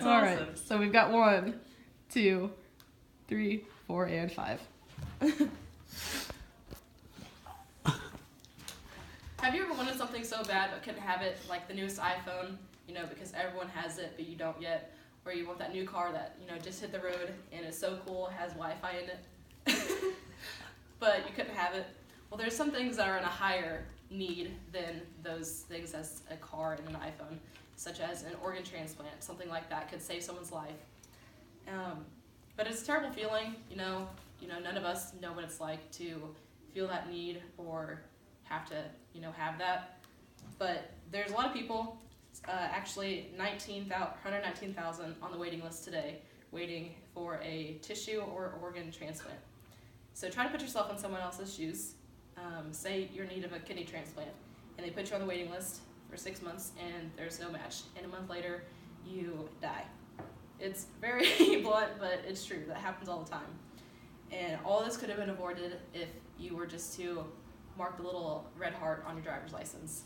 All awesome. right, so we've got 1, 2, 3, 4, and 5. Have you ever wanted something so bad but couldn't have it, like the newest iPhone, because everyone has it but you don't yet? Or you want that new car that, just hit the road and is so cool, has Wi-Fi in it, but you couldn't have it? Well, there's some things that are in a higher need than those things as a car and an iPhone, such as an organ transplant. Something like that could save someone's life. But it's a terrible feeling, none of us know what it's like to feel that need or have to, have that. But there's a lot of people, actually 119,000 on the waiting list today, waiting for a tissue or organ transplant. So try to put yourself in someone else's shoes. Say you're in need of a kidney transplant, and they put you on the waiting list for 6 months, and there's no match. And a month later, you die. It's very blunt, but it's true. That happens all the time. And all this could have been avoided if you were just to mark the little red heart on your driver's license.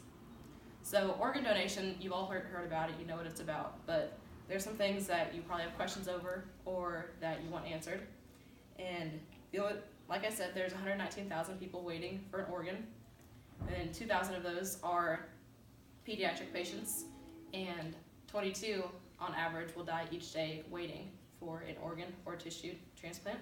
So organ donation, you've all heard about it, you know what it's about, but there's some things that you probably have questions over or that you want answered. And like I said, there's 119,000 people waiting for an organ, and 2,000 of those are pediatric patients, and 22 on average will die each day waiting for an organ or tissue transplant.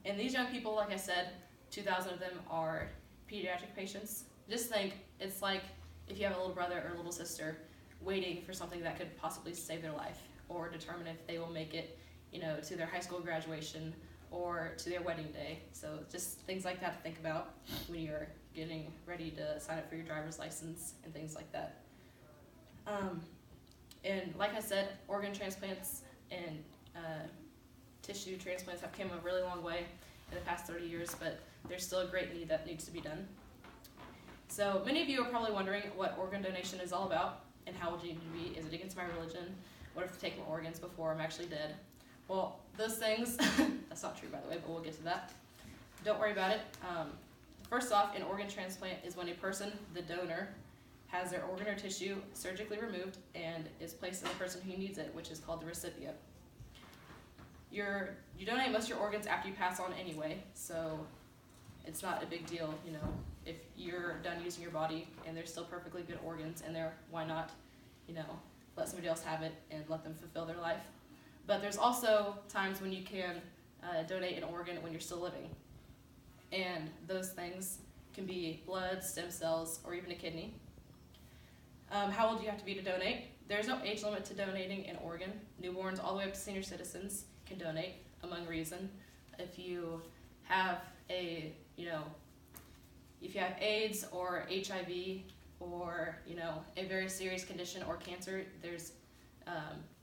And these young people, like I said, 2,000 of them are pediatric patients. Just think, it's like if you have a little brother or a little sister waiting for something that could possibly save their life or determine if they will make it, to their high school graduation or to their wedding day. So just things like that to think about when you're getting ready to sign up for your driver's license and things like that. And like I said, organ transplants and tissue transplants have come a really long way in the past 30 years, but there's still a great need that needs to be done. So many of you are probably wondering what organ donation is all about and how would you need to be. Is it against my religion? What if I take my organs before I'm actually dead? Well, those things, that's not true by the way, but we'll get to that. Don't worry about it. First off, an organ transplant is when a person, the donor, has their organ or tissue surgically removed and is placed in the person who needs it, which is called the recipient. You donate most of your organs after you pass on anyway, so it's not a big deal, if you're done using your body and there's still perfectly good organs in there, why not, let somebody else have it and let them fulfill their life. But there's also times when you can donate an organ when you're still living. And those things can be blood, stem cells, or even a kidney. How old do you have to be to donate? There's no age limit to donating an organ. Newborns all the way up to senior citizens can donate, among reason. If you have if you have AIDS or HIV or, a very serious condition or cancer, there's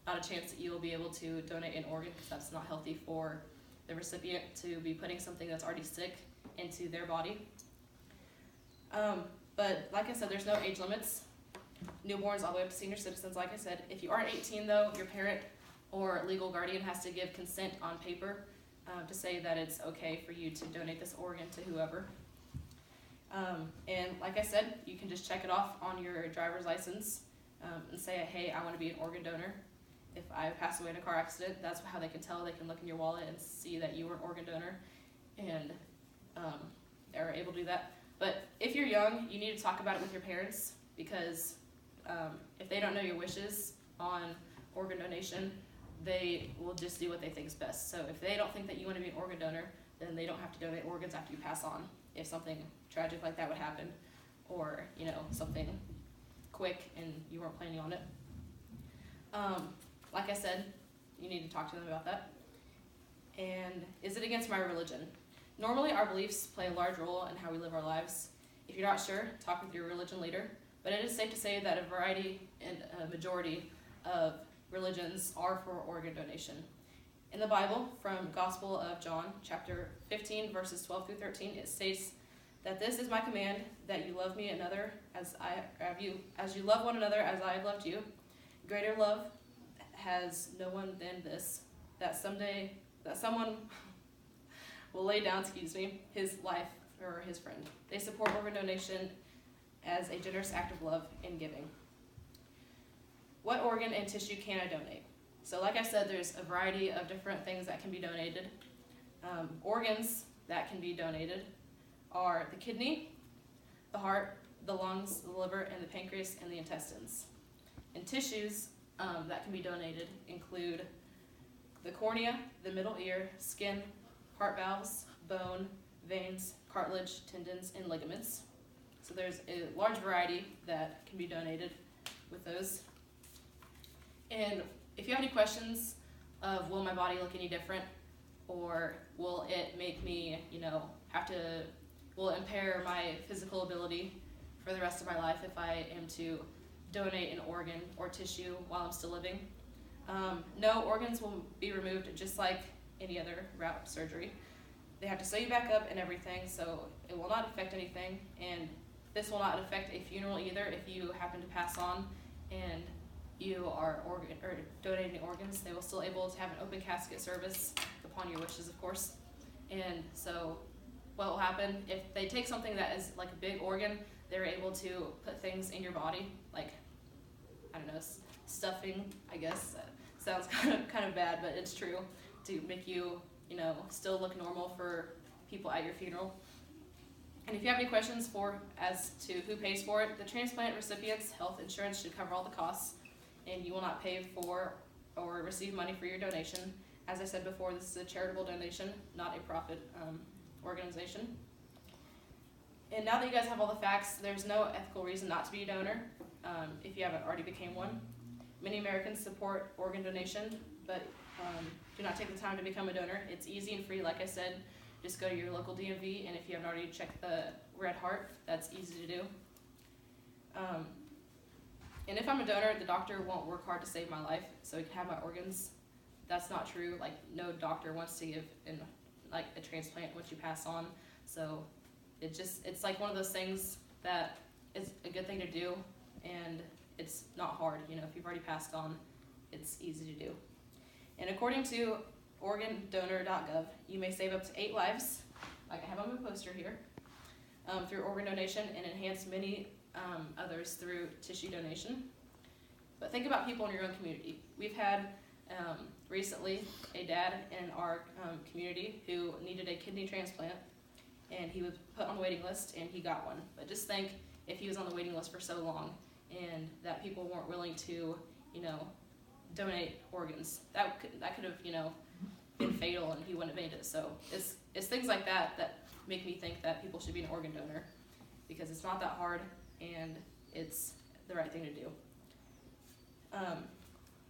not a chance that you will be able to donate an organ because that's not healthy for the recipient to be putting something that's already sick into their body. But like I said, there's no age limits. Newborns all the way up to senior citizens, like I said. If you aren't 18 though, your parent or legal guardian has to give consent on paper to say that it's okay for you to donate this organ to whoever. And like I said, you can just check it off on your driver's license and say, hey, I want to be an organ donor. If I pass away in a car accident, that's how they can tell. They can look in your wallet and see that you were an organ donor, and they're able to do that. But if you're young, you need to talk about it with your parents, because if they don't know your wishes on organ donation, they will just do what they think is best. So if they don't think that you want to be an organ donor, then they don't have to donate organs after you pass on. If something tragic like that would happen, or something quick and you weren't planning on it. Like I said, you need to talk to them about that. And is it against my religion? Normally our beliefs play a large role in how we live our lives. If you're not sure, talk with your religion leader. But it is safe to say that a variety and a majority of religions are for organ donation. In the Bible, from Gospel of John, chapter 15, verses 12 through 13, it states that this is my command, that you love me another as you love one another as I have loved you. Greater love has no one than this, that someone will lay down, his life for his friend. They support organ donation as a generous act of love and giving. what organ and tissue can I donate? So like I said, there's a variety of different things that can be donated. Organs that can be donated are the kidney, the heart, the lungs, the liver, and the pancreas, and the intestines. And tissues that can be donated include the cornea, the middle ear, skin, heart valves, bone, veins, cartilage, tendons, and ligaments. So there's a large variety that can be donated with those. And if you have any questions of will my body look any different, or will it make me, will it impair my physical ability for the rest of my life if I am to donate an organ or tissue while I'm still living? No, organs will be removed just like any other route of surgery. They have to sew you back up and everything, so it will not affect anything, and this will not affect a funeral either. If you happen to pass on and you are donating organs, they will still able to have an open casket service upon your wishes, of course. And so what will happen if they take something that is like a big organ, they're able to put things in your body, like, I don't know, stuffing, I guess. Sounds kind of bad, but it's true, to make you, still look normal for people at your funeral. And if you have any questions as to who pays for it, the transplant recipient's health insurance should cover all the costs, and you will not pay for or receive money for your donation. As I said before, this is a charitable donation, not a profit organization. And now that you guys have all the facts, there's no ethical reason not to be a donor if you haven't already became one. Many Americans support organ donation, but do not take the time to become a donor. It's easy and free, like I said. Just go to your local DMV, and if you haven't already checked the Red Heart, that's easy to do. And if I'm a donor, the doctor won't work hard to save my life so he can have my organs. That's not true. Like, no doctor wants to give a transplant once you pass on. So it's like one of those things that is a good thing to do, and it's not hard. If you've already passed on, it's easy to do. And according to organdonor.gov, you may save up to 8 lives, like I have on my poster here, through organ donation, and enhance many others through tissue donation. But think about people in your own community. We've had recently a dad in our community who needed a kidney transplant, and he was put on the waiting list, and he got one. But just think if he was on the waiting list for so long and that people weren't willing to, donate organs. That could have, been fatal, and he wouldn't have made it. So it's things like that that make me think that people should be an organ donor, because it's not that hard, and it's the right thing to do.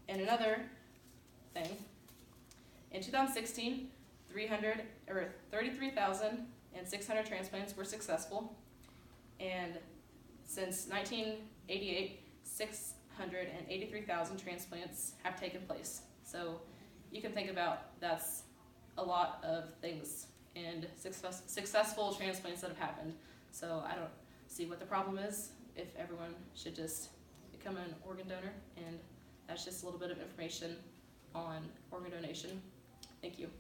And another thing, in 2016, 33,600 transplants were successful, and since 1988, 683,000 transplants have taken place. So you can think about that's a lot of things and successful transplants that have happened. So I don't see what the problem is if everyone should just become an organ donor, and that's just a little bit of information on organ donation. Thank you.